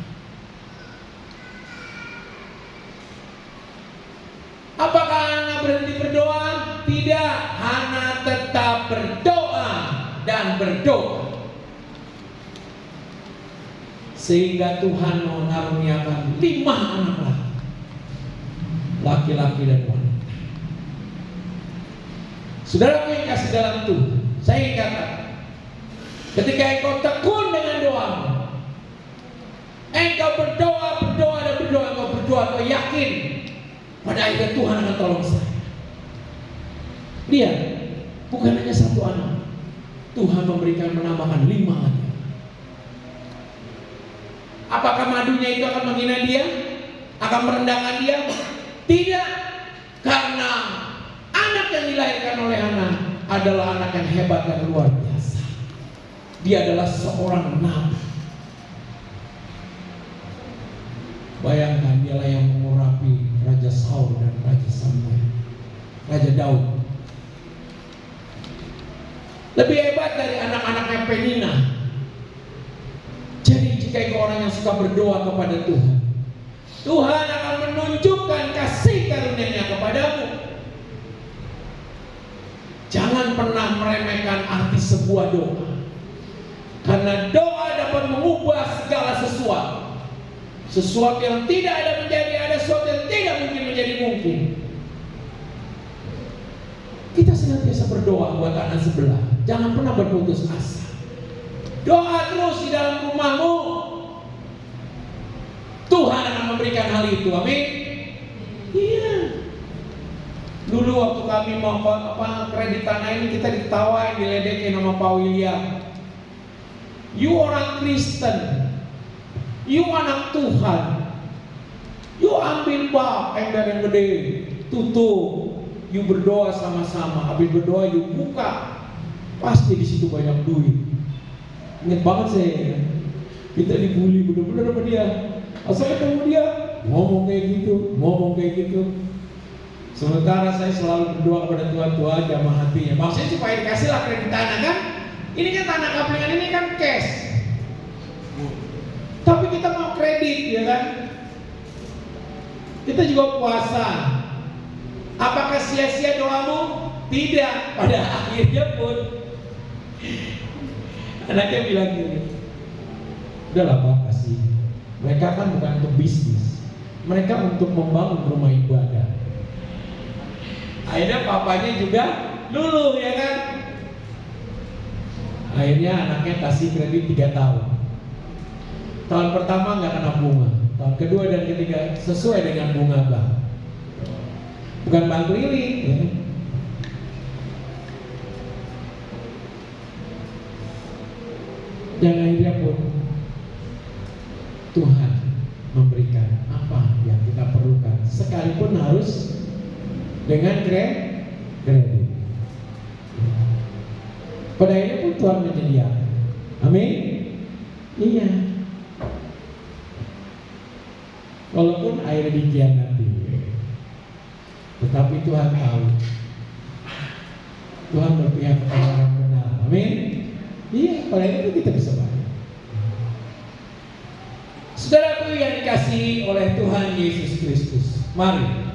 Apakah Hana berhenti berdoa? Tidak, Hana tetap berdoa dan berdoa, sehingga Tuhan mengaruniakan 5 anak laki-laki dan wanita. Saudaraku yang kasih dalam Tuhan, saya ingin katakan, ketika engkau tekun dengan doamu, engkau berdoa, engkau yakin pada akhirnya Tuhan akan tolong saya. Lihat, bukan hanya 1 anak, Tuhan memberikan menambahkan 5 lagi. Apakah madunya itu akan menghina dia? Akan merendahkan dia? Tidak, karena anak yang dilahirkan oleh Hana adalah anak yang hebat dan luar biasa. Dia adalah seorang nabi. Bayangkan, dialah yang mengurapi Raja Saul dan Raja Samuel, Raja Daud. Lebih hebat dari anak-anaknya Penina. Jadi jika engkau orang yang suka berdoa kepada Tuhan, Tuhan akan menunjukkan kasih karunia-Nya kepadamu. Jangan pernah meremehkan arti sebuah doa, karena doa dapat mengubah segala sesuatu. Sesuatu yang tidak ada menjadi ada, sesuatu yang tidak mungkin menjadi mungkin. Kita senantiasa berdoa buat anak sebelah. Jangan pernah berputus asa. Doa terus di dalam rumahmu. Tuhan akan memberikan hal itu. Amin. Iya. Dulu waktu kami mau kredit tanah ini, kita ditawain, diledekin sama Pak William. You orang Kristen, you anak Tuhan, you ambil ember yang gede, tutup, you berdoa sama-sama. Habis berdoa, you buka, pasti di situ banyak duit. Ingat banget saya, kita dibully bener-bener sama dia. Asal ketemu dia, ngomong kayak gitu. Sementara saya selalu berdoa kepada Tuhan jamah hatinya. Maksudnya supaya dikasih lah kredit tanah kan. Ini kan tanah kaplingan, ini kan cash. Tapi kita mau kredit, ya kan? Kita juga puasa. Apakah sia-sia doamu? Tidak. Pada akhirnya pun anaknya bilang gini, udahlah Pak, kasih. Mereka kan bukan untuk bisnis, mereka untuk membangun rumah ibadah. Akhirnya papanya juga luluh, ya kan? Akhirnya anaknya kasih kredit 3 tahun. Tahun pertama nggak kena bunga, tahun kedua dan ketiga sesuai dengan bunga bank. Bukan bank keliling, ya. Dan akhirnya pun Tuhan memberikan apa yang kita perlukan, sekalipun harus dengan kredit. Pada akhirnya pun Tuhan menyediakan. Amin. Iya. Walaupun akhirnya dikhianati, tetapi Tuhan tahu. Tuhan berpihak kepada orang benar. Amin. Iya, oleh itu kita bisa banyak. Saudaraku yang dikasihi oleh Tuhan Yesus Kristus, mari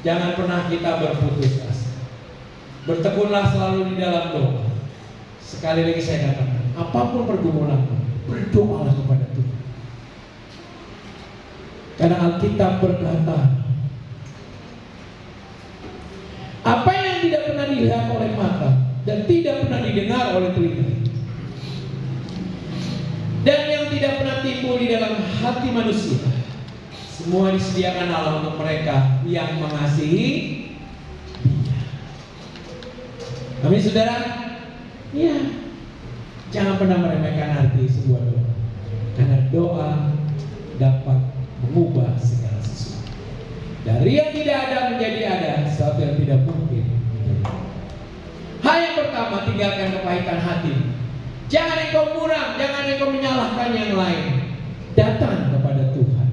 jangan pernah kita berputus asa. Bertekunlah selalu di dalam doa. Sekali lagi saya katakan, apapun pergumulan, berdoalah kepada Tuhan. Karena Alkitab berkata, apa yang tidak pernah dilihat oleh mata dan tidak pernah didengar oleh telinga, dan yang tidak pernah timbul di dalam hati manusia, semua disediakan Allah untuk mereka yang mengasihi Dia. Amin, saudara. Ya, jangan pernah meremehkan arti sebuah doa, karena doa dapat mengubah segala sesuatu. Dari yang tidak ada menjadi ada, sesuatu yang tidak mungkin. Hal yang pertama, tinggalkan kepahitan hati. Jangan engkau muram, jangan engkau menyalahkan yang lain. Datang kepada Tuhan,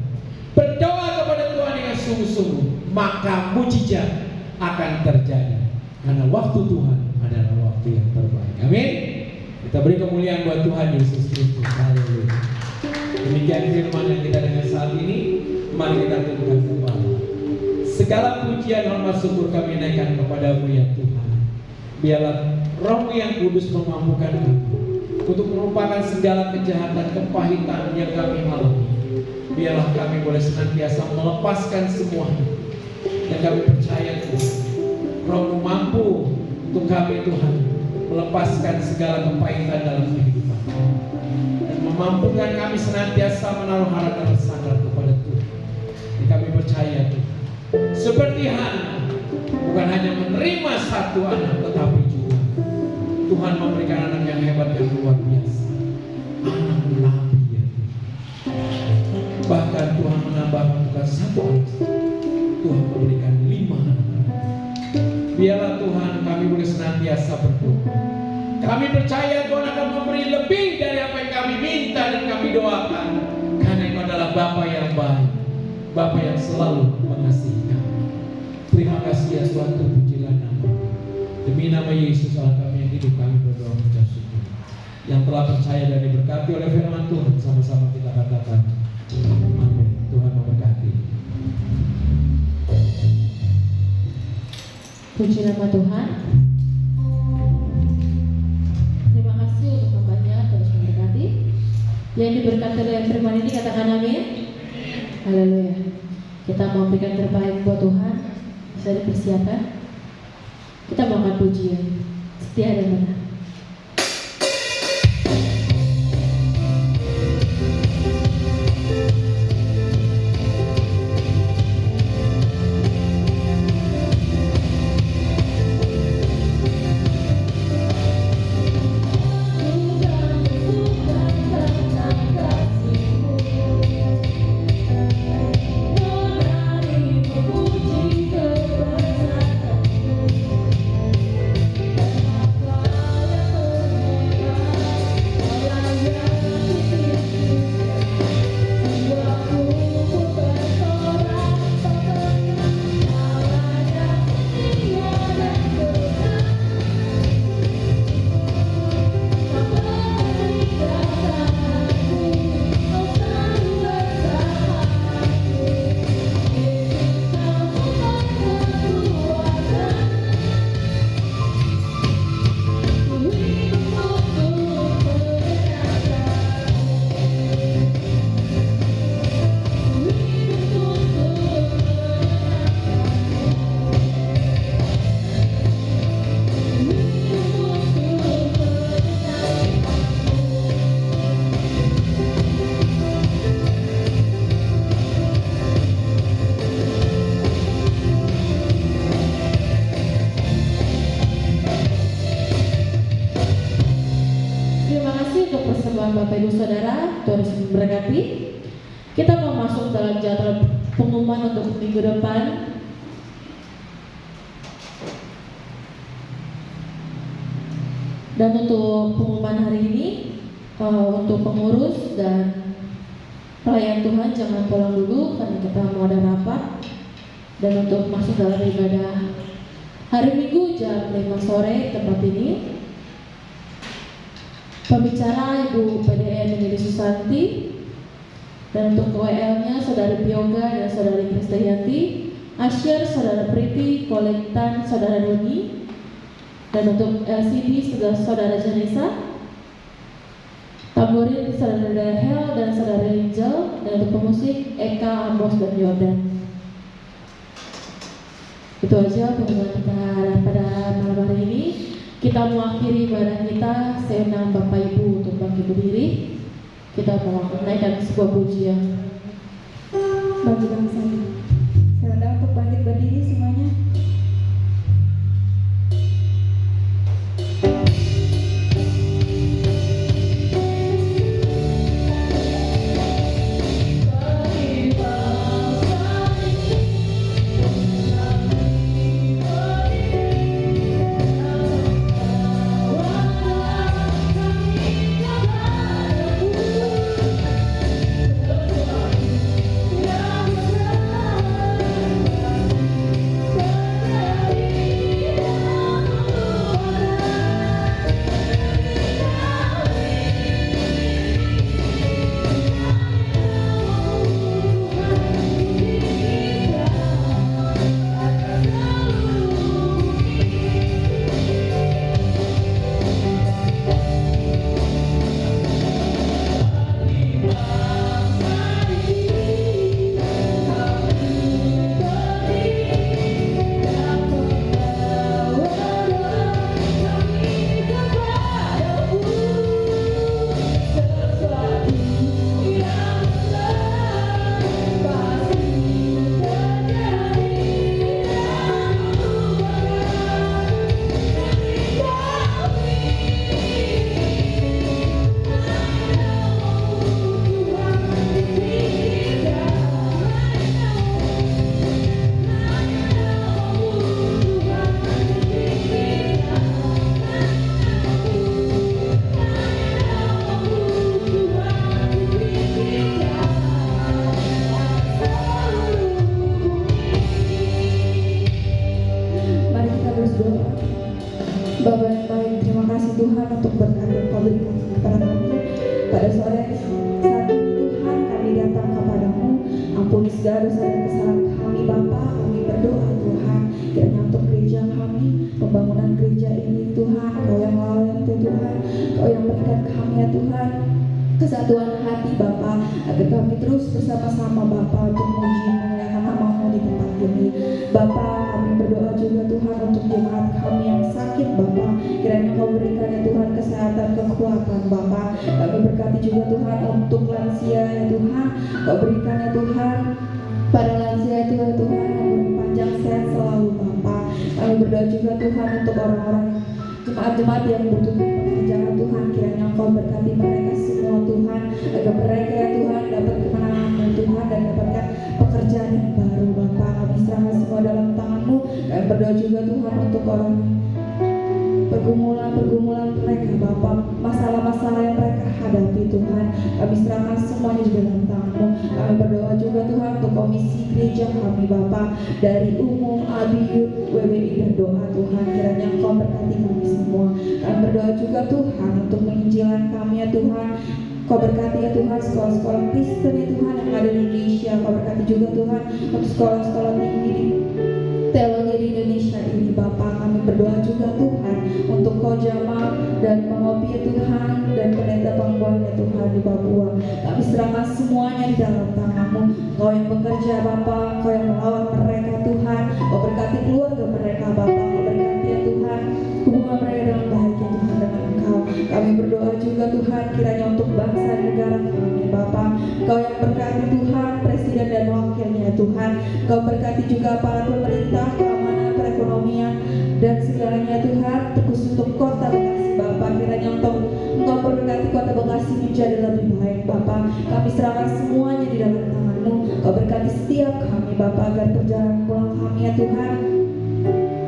berdoa kepada Tuhan dengan sungguh-sungguh, maka mujizat akan terjadi. Karena waktu Tuhan adalah waktu yang terbaik. Amin. Kita beri kemuliaan buat Tuhan Yesus Kristus. Haleluya. Demikian firman yang kita dengar saat ini. Mari kita tundukkan kepala. Segala pujian, hormat, syukur kami naikkan kepadamu ya Tuhan. Biarlah Roh-Mu yang kudus memampukan kami untuk melupakan segala kejahatan, kepahitan yang kami alami. Biarlah kami boleh senantiasa melepaskan semuanya. Dan kami percaya Tuhan, Roh-Mu mampu untuk kami Tuhan melepaskan segala kepahitan dalam kehidupan dan memampukan kami senantiasa menaruh harapan bersandar kepada Tuhan. Dan kami percaya Tuhan, seperti Hana, bukan hanya menerima satu anak, tetapi juga Tuhan memberikan anak yang hebat, yang luar biasa, anak nabi ya Tuhan. Bahkan Tuhan menambahkan bukan satu anak, Tuhan memberikan 5 anak. Biarlah Tuhan kami boleh senantiasa berdoa. Kami percaya Tuhan akan memberi lebih dari apa yang kami minta dan kami doakan. Karena Engkau adalah Bapa yang baik, Bapa yang selalu mengasihi kami. Terima kasih ya Tuhan, terpujilah nama. Demi nama Yesus Allah kami yang hidup, kami berdoa mengucap syukur. Yang telah percaya dan diberkati oleh firman Tuhan, sama-sama kita katakan amin. Tuhan memberkati. Puji nama Tuhan. Terima kasih untuk membahasnya, terus memberkati. Yang diberkati oleh firman ini katakan amin. Haleluya. Kita mau berikan terbaik buat Tuhan. Bisa dipersiapkan. Kita mau angkat pujian setia dan benar. Bapak Ibu Saudara, Tuhan Yesus memberkati. Kita mau masuk dalam jadwal pengumuman untuk minggu depan. Dan untuk pengumuman hari ini, untuk pengurus dan Pelayan Tuhan jangan pulang dulu karena kita mau ada rapat. Dan untuk masuk dalam ibadah hari Minggu jam 5 sore tempat ini, pembicara Ibu PDN Nini Susanti, dan untuk WL-nya Saudari Pioga dan Saudari Kristianti, Asyir Saudara Priti, Kolektan Saudara Doni, dan untuk LCD Saudara Janisa, tamborin Saudara Hel dan Saudara Angel, dan untuk pemusik Eka, Ambos, dan Yordan. Itu aja pengumuman kita pada malam hari ini. Kita mengakhiri ibadah kita. Saya undang Bapak Ibu untuk bangkit berdiri. Kita mau menaikkan sebuah pujian Bagi bangsa ini. Saya undang untuk bangkit berdiri semuanya. Bapa yang baik, terima kasih Tuhan untuk berkat yang Kau berikan kepada kami pada sore saat ini. Tuhan, kami datang kepadamu, ampuni segala dosa dan kesalahan kami Bapa. Kami berdoa Tuhan, kiranya untuk gereja kami, pembangunan gereja ini Tuhan, Kau yang layak Tuhan, Kau yang berikan kami ya Tuhan kesatuan hati Bapa, agar kami terus bersama-sama Bapa untuk memuji memuliakan nama-Mu di tempat ini Bapa. Kami berdoa juga Tuhan untuk jemaat kami yang sakit Bapa, kiranya Kau berikan ya Tuhan kesehatan, kekuatan Bapa. Kami berkati juga Tuhan untuk lansia ya Tuhan, Kau berikan ya Tuhan para lansia itu ya Tuhan umur panjang sehat selalu Bapa. Kami berdoa juga Tuhan untuk orang-orang jemaat-jemaat yang membutuhkan pekerjaan Tuhan, kiranya Kau berkati mereka semua Tuhan, agar mereka ya Tuhan dapat kemenangan Tuhan dan dapatkan pekerjaan yang baru Bapa. Kami serahkan semua dalam tangan-Mu. Kami berdoa juga Tuhan untuk orang pergumulan mereka Bapa, masalah-masalah yang mereka hadapi Tuhan, kami serahkan semuanya di dalam tangan-Mu. Kami berdoa juga Tuhan untuk komisi gereja kami Bapa, dari umum, ABI, WBI dan doa Tuhan, kiranya Engkau berkati kami semua. Kami berdoa juga Tuhan untuk penginjilan kami ya Tuhan. Kau berkati ya Tuhan sekolah-sekolah Kristen ya Tuhan yang ada di Indonesia. Kau berkati juga Tuhan untuk sekolah-sekolah tinggi di teologi di Indonesia ini Bapa. Kami berdoa juga Tuhan untuk Kojama dan Mengopi ya Tuhan, dan pendeta Pangbuan ya Tuhan di Papua. Kami serahkan semuanya di dalam tangan-Mu. Kau yang bekerja Bapa, Kau yang melawat mereka Tuhan. Kau berkati keluarga mereka Bapa. Kau berkati ya Tuhan hubungan mereka dengan baik ya Tuhan dengan Engkau. Kami berdoa juga Tuhan kiranya untuk bangsa dan negara kami Bapa. Kau yang berkati Tuhan presiden dan wakilnya ya Tuhan. Kau berkati juga para pemerintah, keamanan, perekonomian dan segalanya Tuhan, terkhusus untuk kota Bekasi Bapa. Kiranya untuk Engkau berkati kota Bekasi menjadi lebih baik Bapa. Kami serahkan semuanya di dalam tangan-Mu. Kau berkati setiap kami Bapa, agar perjalanan pulang kami ya Tuhan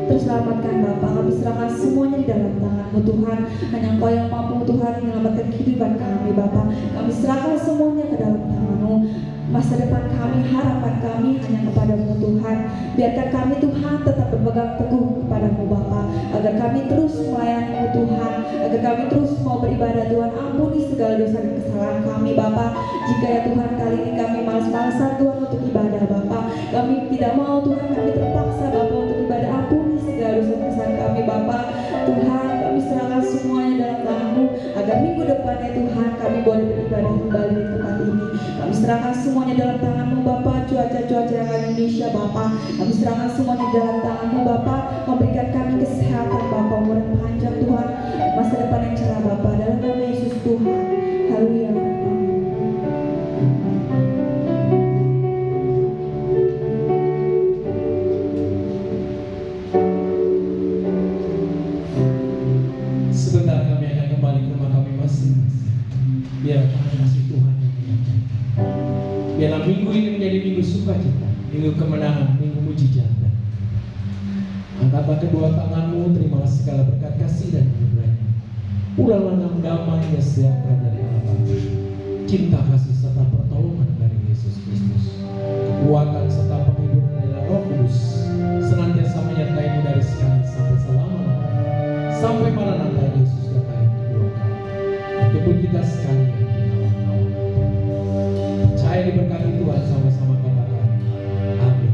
terselamatkan Bapa. Kami serahkan semuanya di dalam tangan-Mu Tuhan. Hanya Engkau yang mampu Tuhan menyelamatkan kehidupan kami Bapa. Kami serahkan semuanya ke dalam tangan-Mu. Masa depan kami, harapan kami hanya kepadamu Tuhan. Biarkan kami Tuhan tetap berpegang teguh kepadamu Bapa, agar kami terus melayanimu Tuhan, agar kami terus mau beribadah Tuhan. Ampuni segala dosa dan kesalahan kami Bapa. Jika ya Tuhan kali ini kami malas-malasan Tuhan untuk ibadah Bapa, kami tidak mau Tuhan, kami terpaksa Bapa untuk ibadah. Ampuni segala dosa dan kesalahan kami Bapa. Tuhan, kami serahkan semuanya dalam tangan-Mu, agar minggu depannya Tuhan kami boleh beribadah kembali di tempat ini. Kami serahkan semuanya dalam tangan-Mu Bapa. Cuaca-cuaca yang ada di Indonesia Bapa, kami serahkan semuanya dalam tangan-Mu Bapa. Memberikan kami kesehatan Bapa, umur yang panjang Tuhan, masa depan yang cerah Bapa, dalam nama Yesus Tuhan. Haleluya. Sebentar kami akan kembali ke rumah kami masing-masing. Biar Tuhan kasih Tuhan yang menyampaikan. Biarlah minggu ini menjadi minggu sukacita, minggu kemenangan, minggu mujizat. Angkatlah kedua tanganmu, terimalah segala berkat kasih dan anugerahnya. Pulanglah dengan damai dan sejahtera dari Allah Bapa, cinta kasih serta pertolongan dari Yesus Kristus, kekuatan serta penghidupan dari Roh Kudus senantiasa menyertaimu dari sekarang sampai selama-lamanya, sampai Maranatha Yesus datang yang kedua kali. Begitupun kita sekalian di alam-alam. Percaya diberkati Tuhan, sama-sama katakan amin.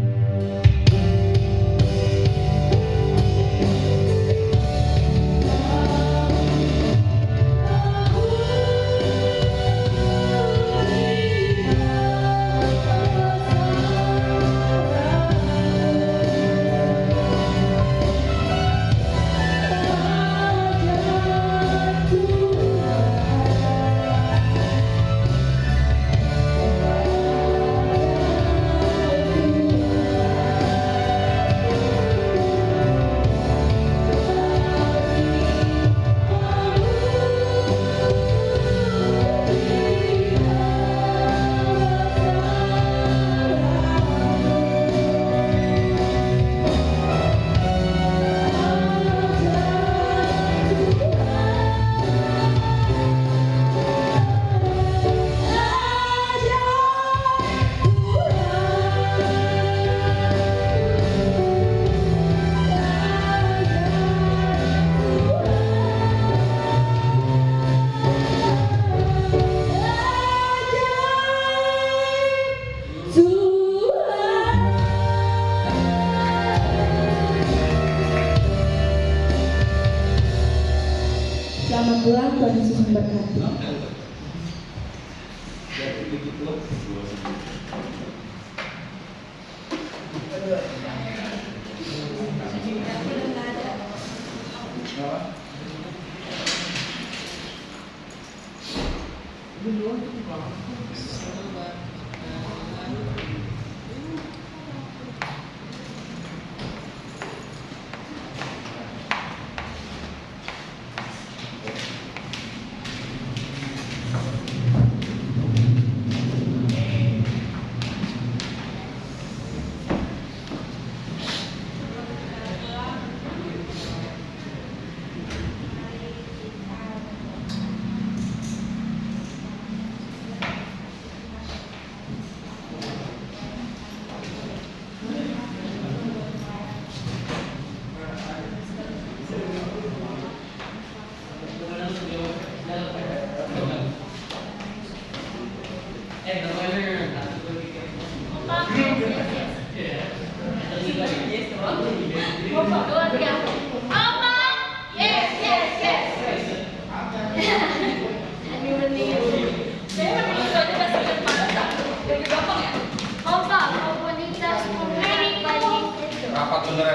Selamat pulang, Tuhan Yesus memberkati. Yes,